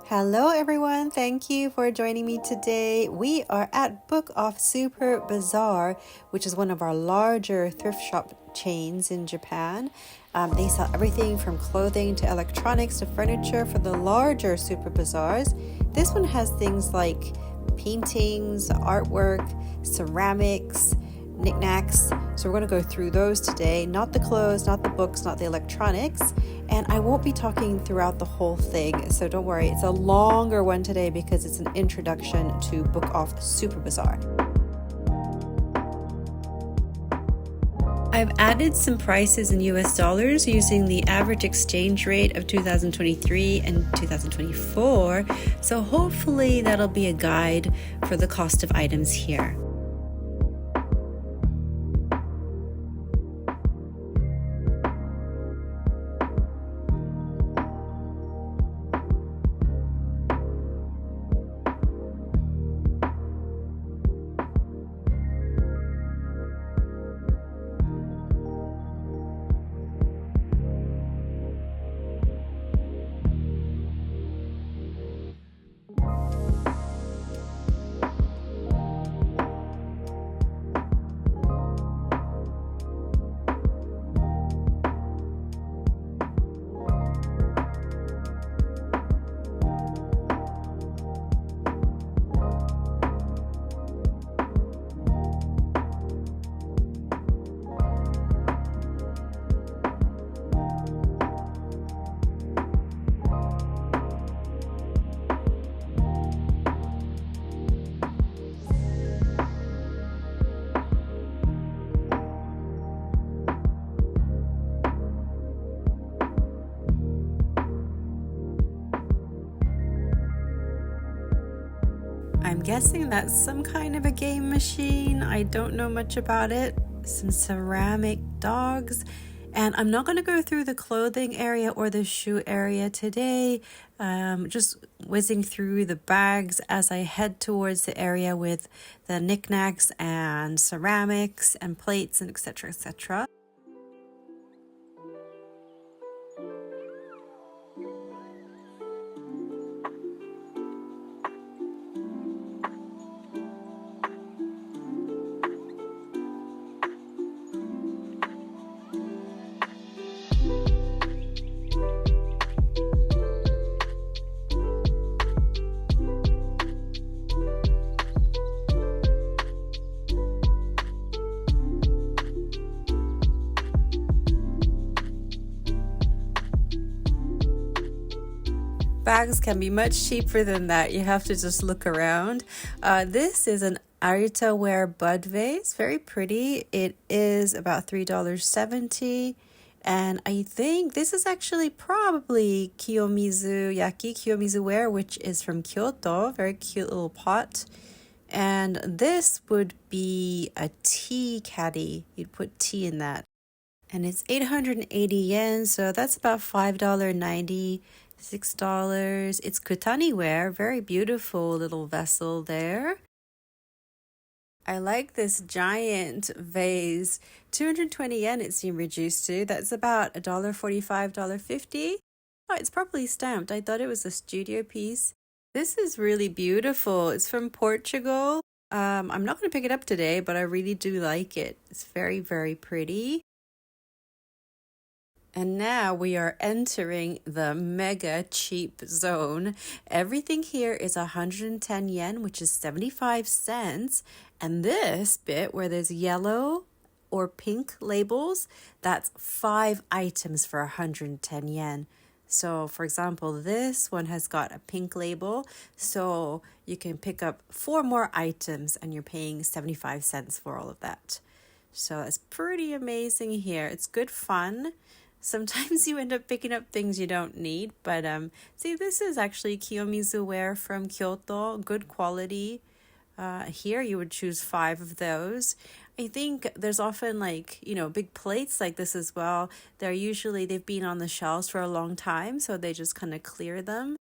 Hello everyone, thank you for joining me today. We are at BOOKOFF Super Bazaar, which is one of our larger thrift shop chains in Japan. They sell everything from clothing to electronics to furniture for the larger super bazaars. This one has things like paintings, artwork, ceramics, knickknacks. So we're going to go through those today, not the clothes, not the books, not the electronics. And I won't be talking throughout the whole thing, so don't worry. It's a longer one today because it's an introduction to BOOKOFF Super Bazaar. I've added some prices in US dollars using the average exchange rate of 2023 and 2024, so hopefully that'll be a guide for the cost of items here. I'm guessing that's some kind of a game machine. I don't know much about it. Some ceramic dogs. And I'm not going to go through the clothing area or the shoe area today. Just whizzing through the bags as I head towards the area with the knickknacks and ceramics and plates and etc. etc. Bags can be much cheaper than that. You have to just look around. This is an Arita-ware bud vase. Very pretty. It is about $3.70. And I think this is actually probably Kiyomizu ware, which is from Kyoto. Very cute little pot. And this would be a tea caddy. You'd put tea in that. And it's 880 yen, so that's about $5.90. $6. It's Kutani ware, very beautiful little vessel there. I like this giant vase. 220 yen it seemed reduced to. That's about $1.45, $1.50. Oh, it's properly stamped. I thought it was a studio piece. This is really beautiful. It's from Portugal. I'm not going to pick it up today, but I really do like it. It's very, very pretty. And now we are entering the mega cheap zone. Everything here is 110 yen, which is 75 cents. And this bit where there's yellow or pink labels, that's 5 items for 110 yen. So for example, this one has got a pink label. So you can pick up 4 more items and you're paying 75 cents for all of that. So it's pretty amazing here. It's good fun. Sometimes you end up picking up things you don't need, but see, this is actually Kiyomizu ware from Kyoto, good quality. Here you would choose 5 of those. I think there's often big plates like this as well. They've been on the shelves for a long time, so they just kind of clear them.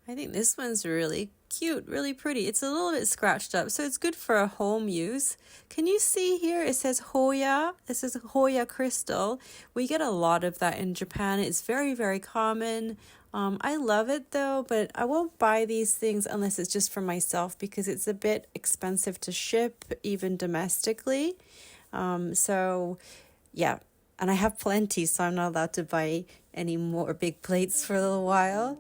I think this one's really cute, really pretty. It's a little bit scratched up, so it's good for a home use. Can you see here? It says Hoya. This is Hoya crystal. We get a lot of that in Japan. It's very, very common I love it though, but I won't buy these things unless it's just for myself because it's a bit expensive to ship, even domestically. So yeah, and I have plenty, so I'm not allowed to buy any more big plates for a little while.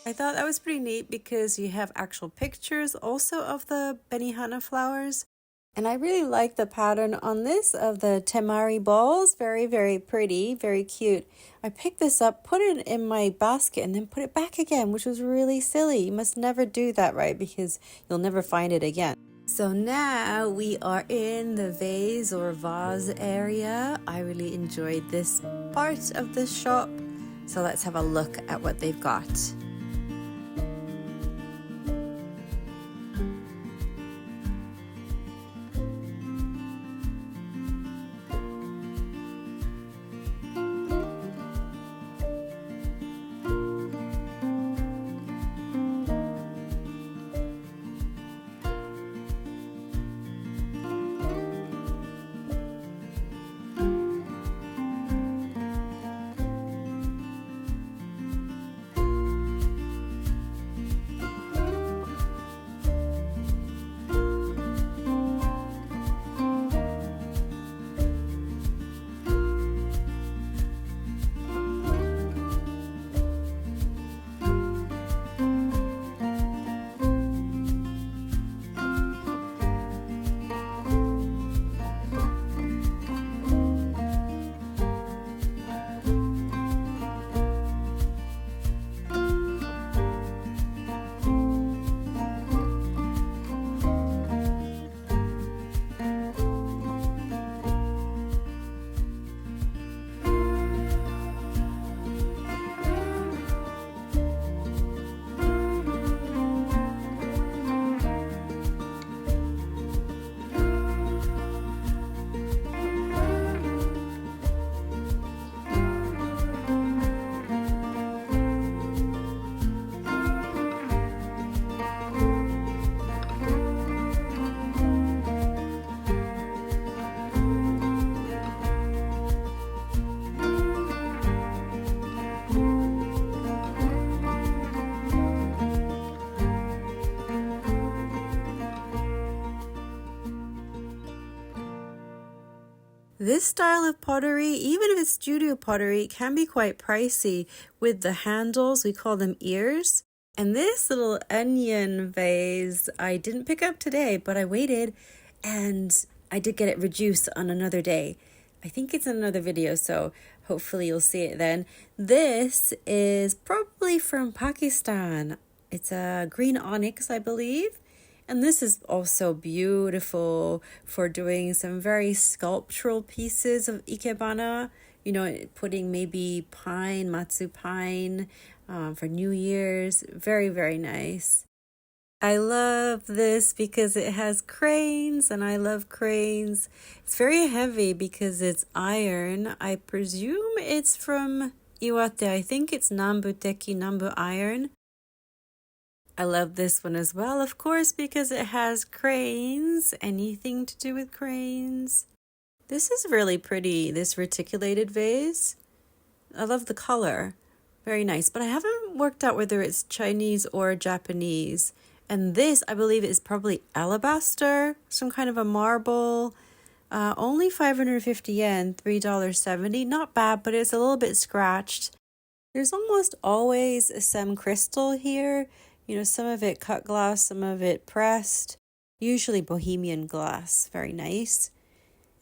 I thought that was pretty neat because you have actual pictures also of the Benihana flowers. And I really like the pattern on this of the temari balls. Very, very pretty, very cute. I picked this up, put it in my basket, and then put it back again, which was really silly. You must never do that, right? Because you'll never find it again. So now we are in the vase or vase area. I really enjoyed this part of the shop. So let's have a look at what they've got. This style of pottery, even if it's studio pottery, can be quite pricey with the handles. We call them ears. And this little onion vase I didn't pick up today, but I waited and I did get it reduced on another day. I think it's in another video, so hopefully you'll see it then. This is probably from Pakistan. It's a green onyx, I believe. And this is also beautiful for doing some very sculptural pieces of ikebana. You know, putting maybe pine, matsu pine for New Year's. Very, very nice. I love this because it has cranes and I love cranes. It's very heavy because it's iron. I presume it's from Iwate. I think it's Nambu Teki, Nambu iron. I love this one as well, of course, because it has cranes. Anything to do with cranes. This is really pretty, this reticulated vase. I love the color. Very nice, but I haven't worked out whether it's Chinese or Japanese. And this, I believe, is probably alabaster, some kind of a marble. Only 550 yen, $3.70. Not bad, but it's a little bit scratched. There's almost always some crystal here. You know, some of it cut glass, some of it pressed. Usually Bohemian glass. Very nice.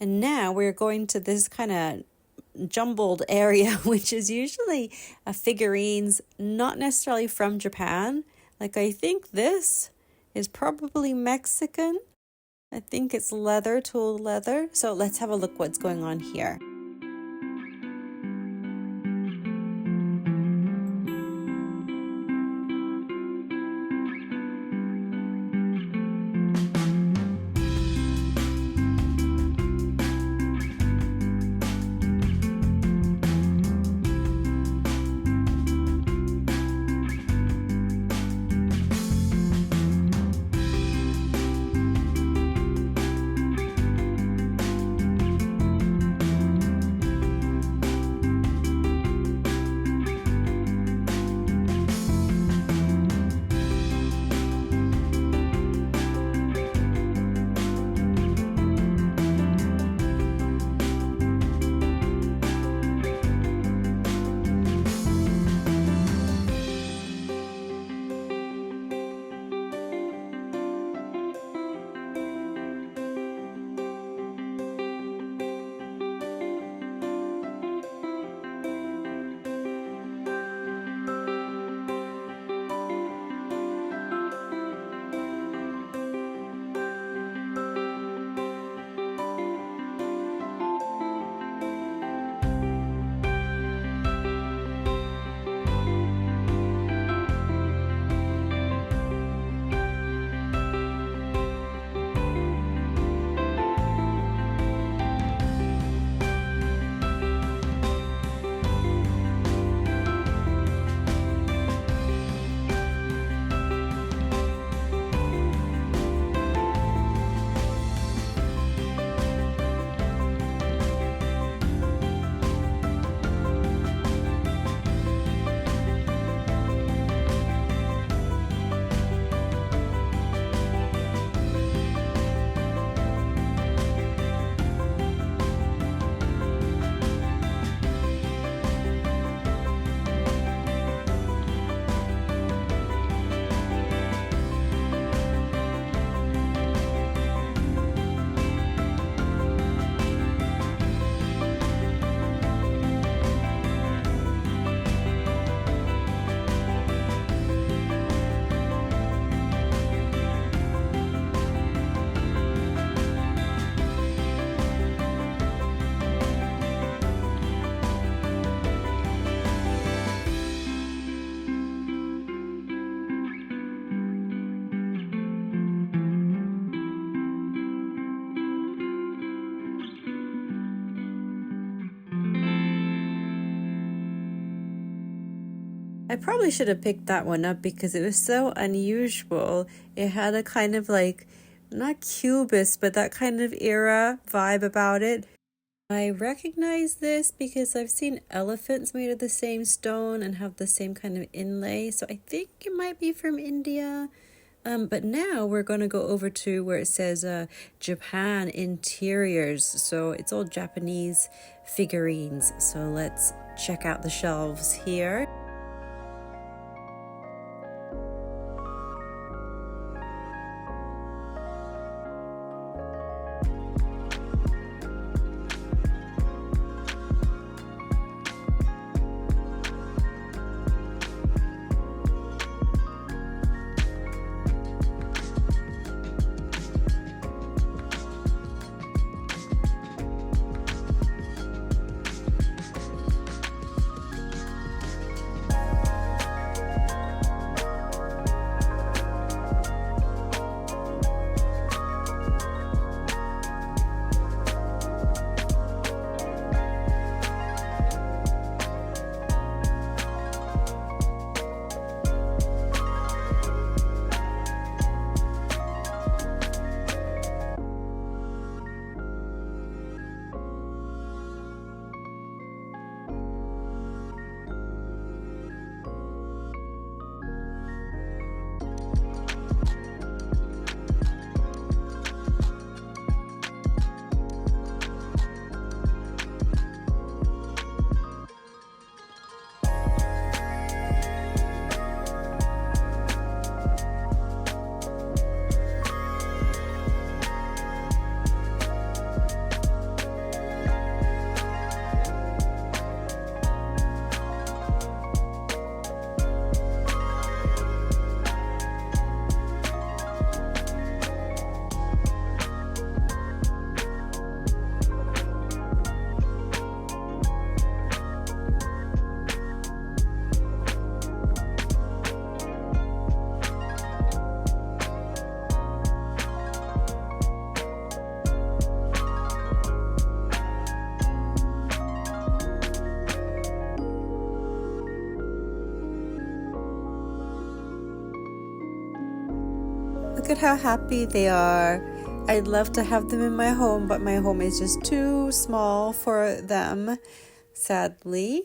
And now we're going to this kind of jumbled area, which is usually figurines, not necessarily from Japan. Like, I think this is probably Mexican. I think it's leather, tooled leather. So let's have a look what's going on here. I probably should have picked that one up because it was so unusual. It had a kind of like, not cubist, but that kind of era vibe about it. I recognize this because I've seen elephants made of the same stone and have the same kind of inlay. So I think it might be from India, But now we're going to go over to where it says Japan interiors. So it's all Japanese figurines. So let's check out the shelves here. Look at how happy they are. I'd love to have them in my home, but my home is just too small for them, sadly.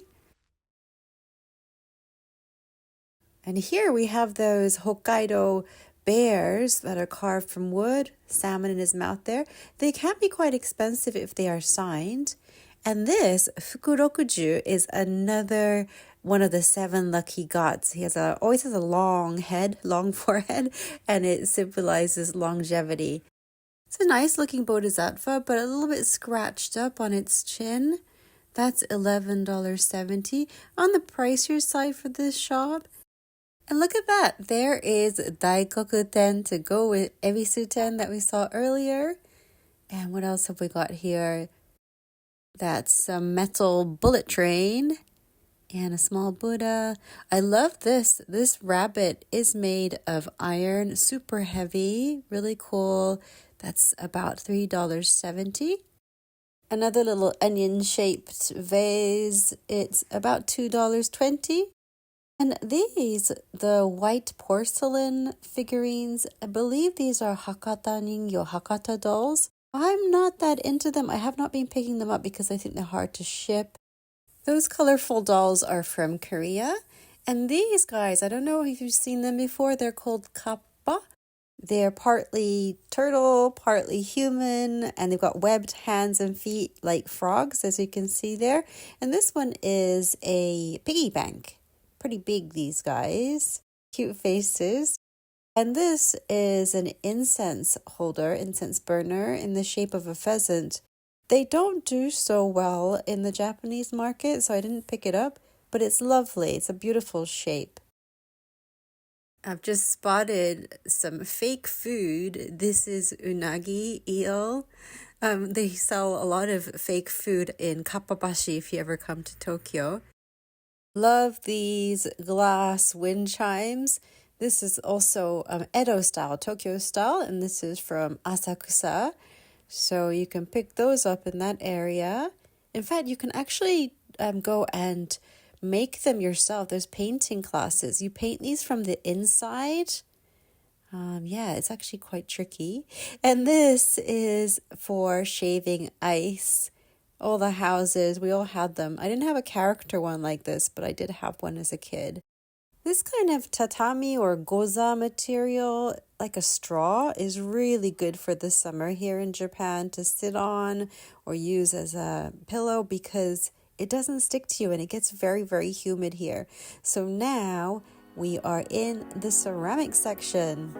And here we have those Hokkaido bears that are carved from wood, salmon in his mouth there. They can be quite expensive if they are signed. And this Fukurokuju is another one of the 7 lucky gods. He always has a long head, long forehead, and it symbolizes longevity. It's a nice looking bodhisattva, but a little bit scratched up on its chin. That's $11.70 on the pricier side for this shop. And look at that. There is Daikoku-ten to go with Ebisu-ten that we saw earlier. And what else have we got here? That's some metal bullet train and a small Buddha. I love this. This rabbit is made of iron, super heavy, really cool. That's about $3.70. Another little onion-shaped vase. It's about $2.20. And these, the white porcelain figurines, I believe these are Hakata Ningyo, Hakata dolls. I'm not that into them. I have not been picking them up because I think they're hard to ship. Those colorful dolls are from Korea. And these guys, I don't know if you've seen them before. They're called kappa. They're partly turtle, partly human, and they've got webbed hands and feet like frogs, as you can see there. And this one is a piggy bank. Pretty big, these guys. Cute faces. And this is an incense holder, incense burner in the shape of a pheasant. They don't do so well in the Japanese market, so I didn't pick it up, but it's lovely. It's a beautiful shape. I've just spotted some fake food. This is unagi eel. They sell a lot of fake food in Kappabashi if you ever come to Tokyo. Love these glass wind chimes. This is also Edo style, Tokyo style, and this is from Asakusa. So you can pick those up in that area. In fact, you can actually go and make them yourself. There's painting classes. You paint these from the inside. Yeah, it's actually quite tricky. And this is for shaving ice. All the houses, we all had them. I didn't have a character one like this, but I did have one as a kid. This kind of tatami or goza material, like a straw, is really good for the summer here in Japan to sit on or use as a pillow because it doesn't stick to you and it gets very, very humid here. So now we are in the ceramic section.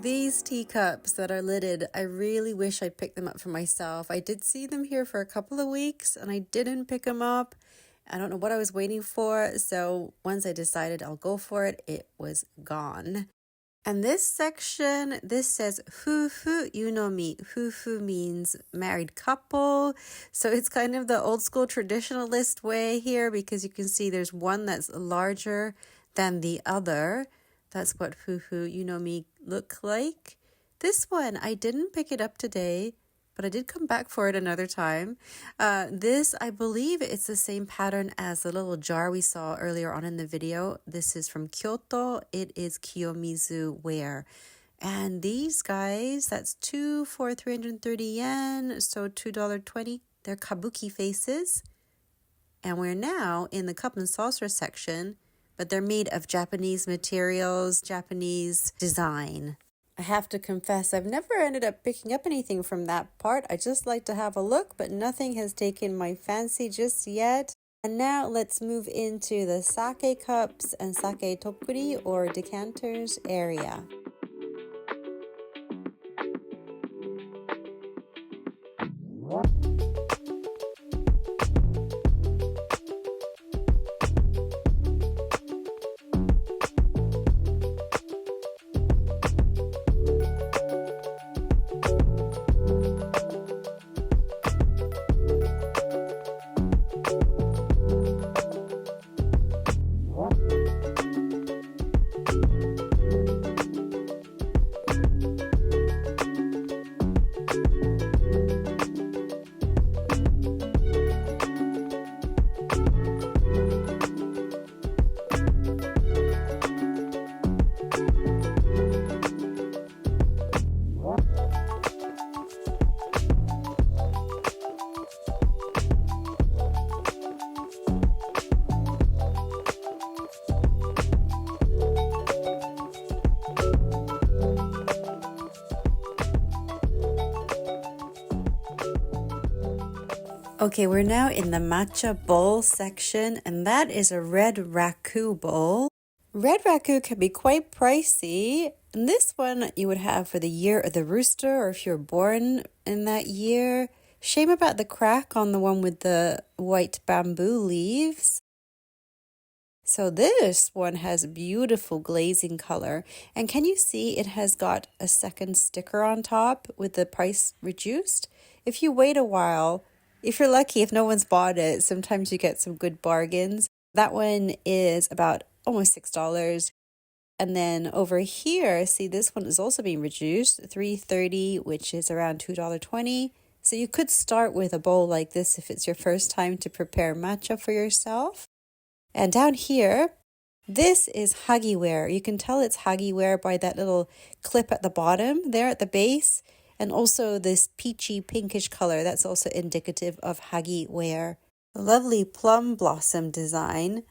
These teacups that are lidded, I really wish I picked them up for myself. I did see them here for a couple of weeks and I didn't pick them up. I don't know what I was waiting for. So once I decided I'll go for it, it was gone. And this section, this says fufu yunomi. Fufu means married couple. So it's kind of the old school traditionalist way here because you can see there's one that's larger than the other. That's what fufu yunomi look like. This one, I didn't pick it up today, but I did come back for it another time. This, I believe it's the same pattern as the little jar we saw earlier on in the video. This is from Kyoto. It is Kiyomizu ware. And these guys, that's 2 for 330 yen, so $2.20. They're kabuki faces. And we're now in the cup and saucer section, but they're made of Japanese materials, Japanese design. I have to confess, I've never ended up picking up anything from that part. I just like to have a look, but nothing has taken my fancy just yet. And now let's move into the sake cups and sake tokuri or decanters area. Okay, we're now in the matcha bowl section, and that is a red raku bowl. Red raku can be quite pricey, and this one you would have for the year of the rooster, or if you're born in that year. Shame about the crack on the one with the white bamboo leaves. So this one has beautiful glazing color, and can you see it has got a second sticker on top with the price reduced? If you wait a while, if you're lucky, if no one's bought it, sometimes you get some good bargains. That one is about almost $6. And then over here, see, this one is also being reduced, $3.30, which is around $2.20. So you could start with a bowl like this if it's your first time to prepare matcha for yourself. And down here, this is hagiware. You can tell it's hagiware by that little clip at the bottom there at the base. And also this peachy pinkish color, that's also indicative of hagiware. Lovely plum blossom design.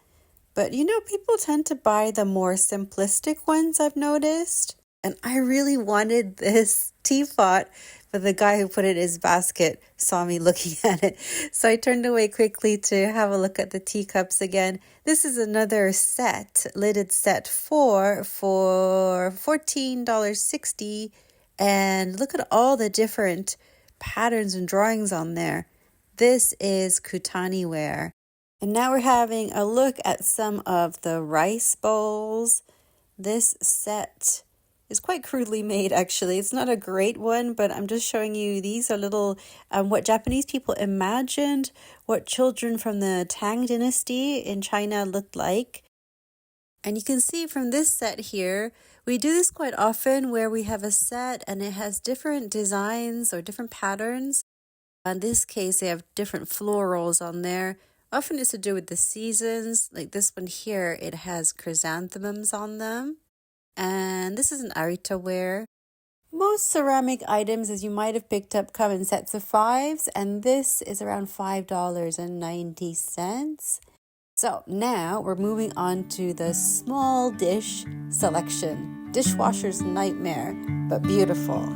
But you know, people tend to buy the more simplistic ones, I've noticed. And I really wanted this teapot, but the guy who put it in his basket saw me looking at it. So I turned away quickly to have a look at the teacups again. This is another set, lidded set for $14.60. And look at all the different patterns and drawings on there. This is Kutani ware. And now we're having a look at some of the rice bowls. This set is quite crudely made, actually. It's not a great one, but I'm just showing you these are little, what Japanese people imagined what children from the Tang dynasty in China looked like. And you can see from this set here, we do this quite often where we have a set and it has different designs or different patterns. In this case, they have different florals on there. Often it's to do with the seasons. Like this one here, it has chrysanthemums on them. And this is an arita ware. Most ceramic items, as you might have picked up, come in sets of 5s, and this is around $5.90. So now we're moving on to the small dish selection. Dishwasher's nightmare, but beautiful.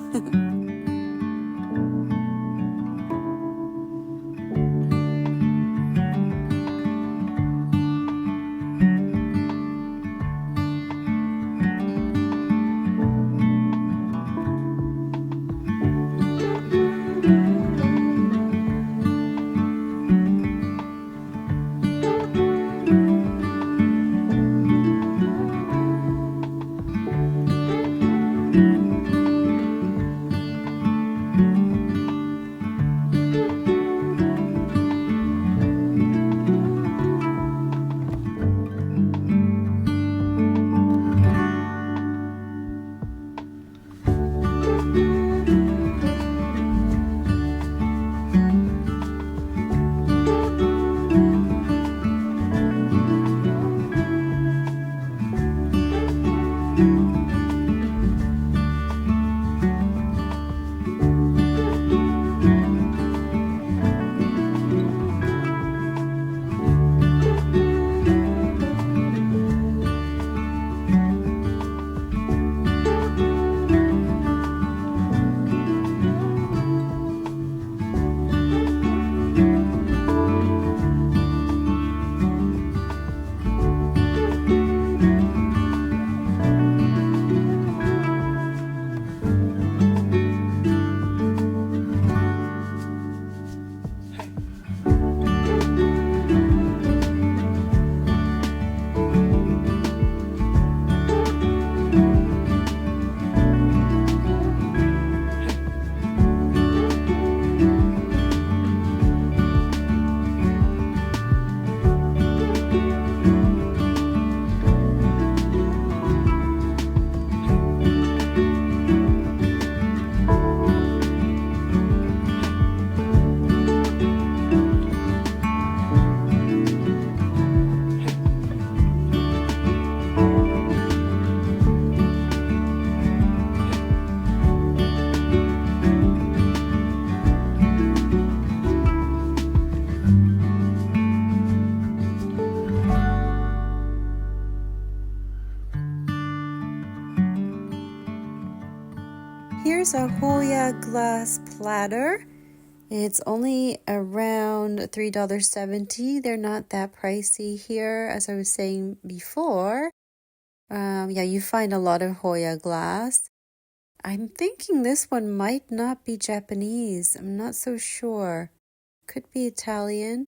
here's a Hoya glass platter. It's only around $3.70. They're not that pricey here, as I was saying before. Yeah, you find a lot of Hoya glass. I'm thinking this one might not be Japanese. I'm not so sure. Could be Italian.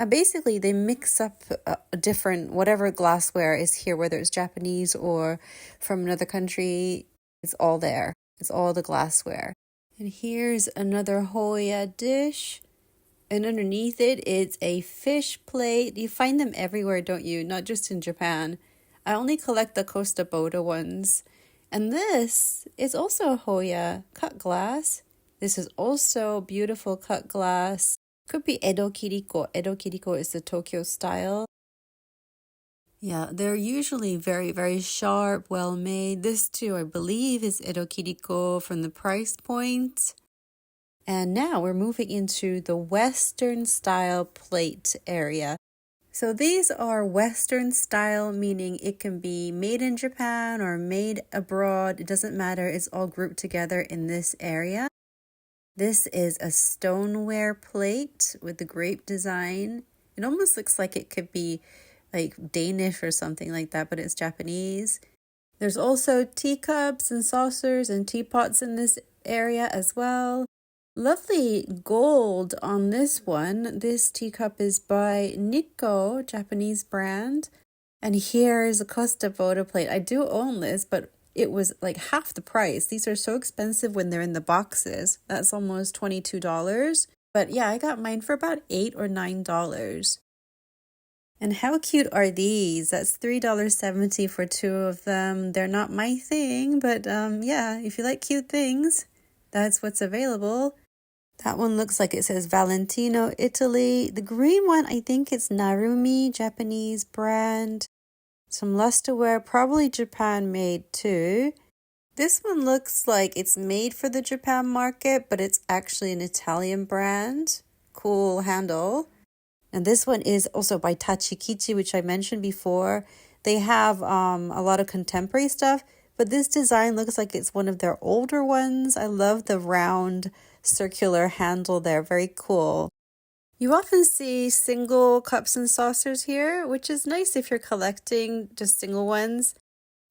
Basically, they mix up different, whatever glassware is here, whether it's Japanese or from another country, it's all there. It's all the glassware. And here's another Hoya dish. And underneath it, it's a fish plate. You find them everywhere, don't you? Not just in Japan. I only collect the Costa Boda ones. And this is also Hoya cut glass. This is also beautiful cut glass. Could be Edo Kiriko. Edo Kiriko is the Tokyo style. Yeah, they're usually very, very sharp, well made. This too, I believe, is Edo Kiriko from the price point. And now we're moving into the Western style plate area. So these are Western style, meaning it can be made in Japan or made abroad. It doesn't matter. It's all grouped together in this area. This is a stoneware plate with the grape design. It almost looks like it could be like Danish or something like that, but it's Japanese. There's also teacups and saucers and teapots in this area as well. Lovely gold on this one. This teacup is by Nikko, Japanese brand. And here is a Costa Boda plate. I do own this, but it was like half the price. These are so expensive when they're in the boxes. That's almost $22. But yeah, I got mine for about $8 or $9. And how cute are these? That's $3.70 for two of them. They're not my thing, but yeah, if you like cute things, that's what's available. That one looks like it says Valentino, Italy. The green one, I think it's Narumi, Japanese brand. Some lusterware, probably Japan made too. This one looks like it's made for the Japan market, but it's actually an Italian brand. Cool handle. And this one is also by Tachikichi, which I mentioned before. They have a lot of contemporary stuff, but this design looks like it's one of their older ones. I love the round circular handle there. Very cool. You often see single cups and saucers here, which is nice if you're collecting just single ones.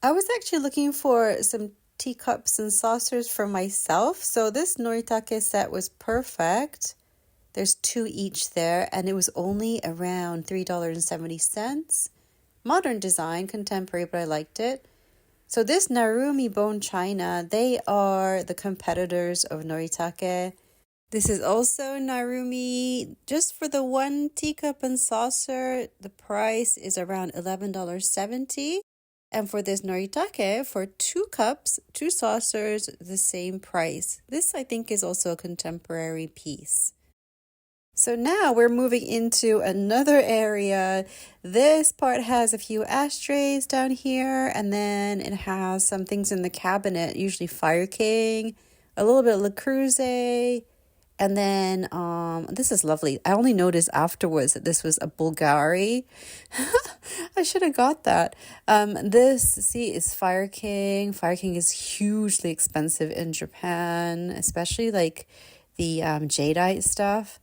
I was actually looking for some teacups and saucers for myself, so this Noritake set was perfect. There's two each there, and it was only around $3.70. Modern design, contemporary, but I liked it. So this Narumi bone china, they are the competitors of Noritake. This is also Narumi. Just for the one teacup and saucer, the price is around $11.70. And for this Noritake, for 2 cups, 2 saucers, the same price. This, I think, is also a contemporary piece. So now we're moving into another area. This part has a few ashtrays down here, and then it has some things in the cabinet, usually Fire King, a little bit of Le Creuset. And then this is lovely. I only noticed afterwards that this was a Bulgari. I should have got that. This, see, is Fire King. Fire King is hugely expensive in Japan, especially like the jadeite stuff.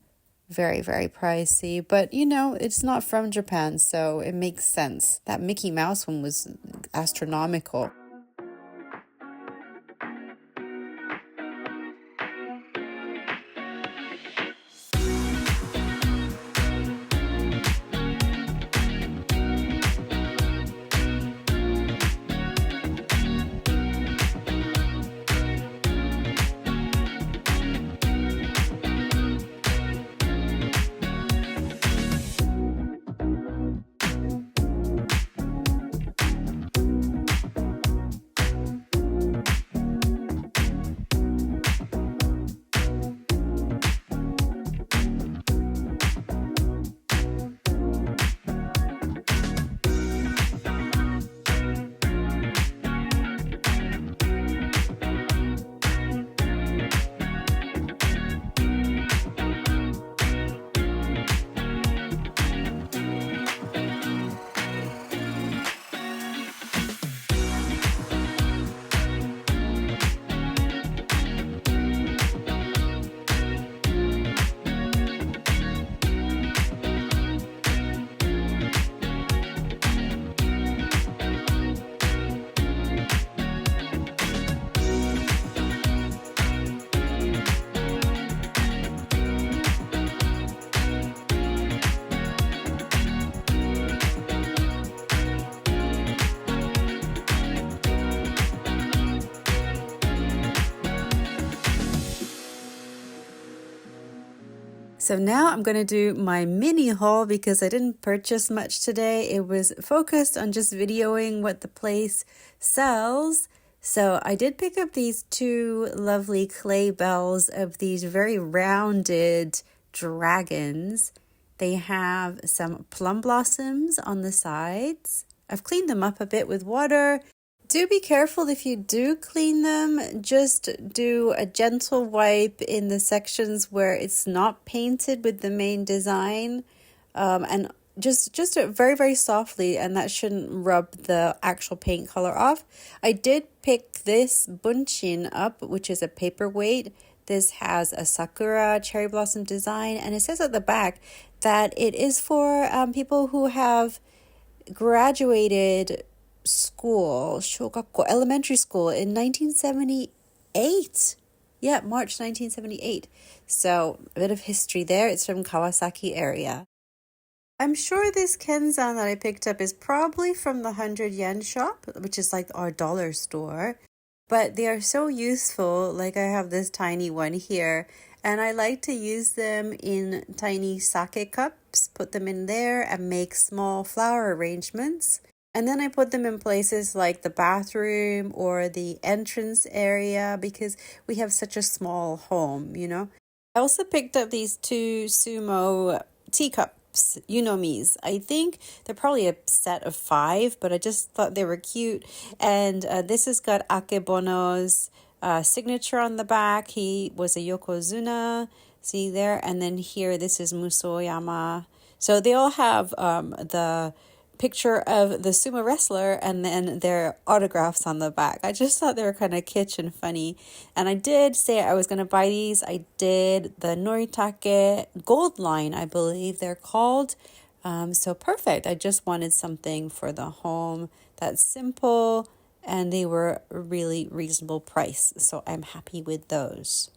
Very, very pricey. But, you know, it's not from Japan, so it makes sense. That Mickey Mouse one was astronomical. So now I'm going to do my mini haul because I didn't purchase much today. It was focused on just videoing what the place sells. So I did pick up these two lovely clay bells of these very rounded dragons. They have some plum blossoms on the sides. I've cleaned them up a bit with water. Do be careful if you do clean them. Just do a gentle wipe in the sections where it's not painted with the main design. And just do it very, very softly, and that shouldn't rub the actual paint color off. I did pick this bunchin up, which is a paperweight. This has a sakura cherry blossom design, and it says at the back that it is for people who have graduated school, shogakko, elementary school in 1978. Yeah, March 1978. So a bit of history there. It's from Kawasaki area. I'm sure this kenzan that I picked up is probably from the 100 yen shop, which is like our dollar store. But they are so useful. Like I have this tiny one here, and I like to use them in tiny sake cups, put them in there and make small flower arrangements. And then I put them in places like the bathroom or the entrance area because we have such a small home, you know. I also picked up these two sumo teacups, Unomis. I think they're probably a set of 5, but I just thought they were cute. And this has got Akebono's signature on the back. He was a Yokozuna, see there. And then here, this is Musoyama. So they all have the picture of the sumo wrestler and then their autographs on the back. I just thought they were kind of kitsch and funny. And I did say I was going to buy these. I did the Noritake Gold Line, I believe they're called. So perfect. I just wanted something for the home that's simple, and they were a really reasonable price. So I'm happy with those.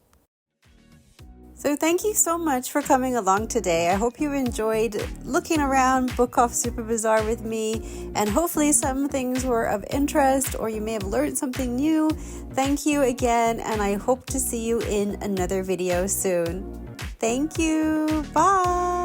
So thank you so much for coming along today. I hope you enjoyed looking around BOOKOFF Super Bazaar with me, and hopefully some things were of interest or you may have learned something new. Thank you again, and I hope to see you in another video soon. Thank you. Bye.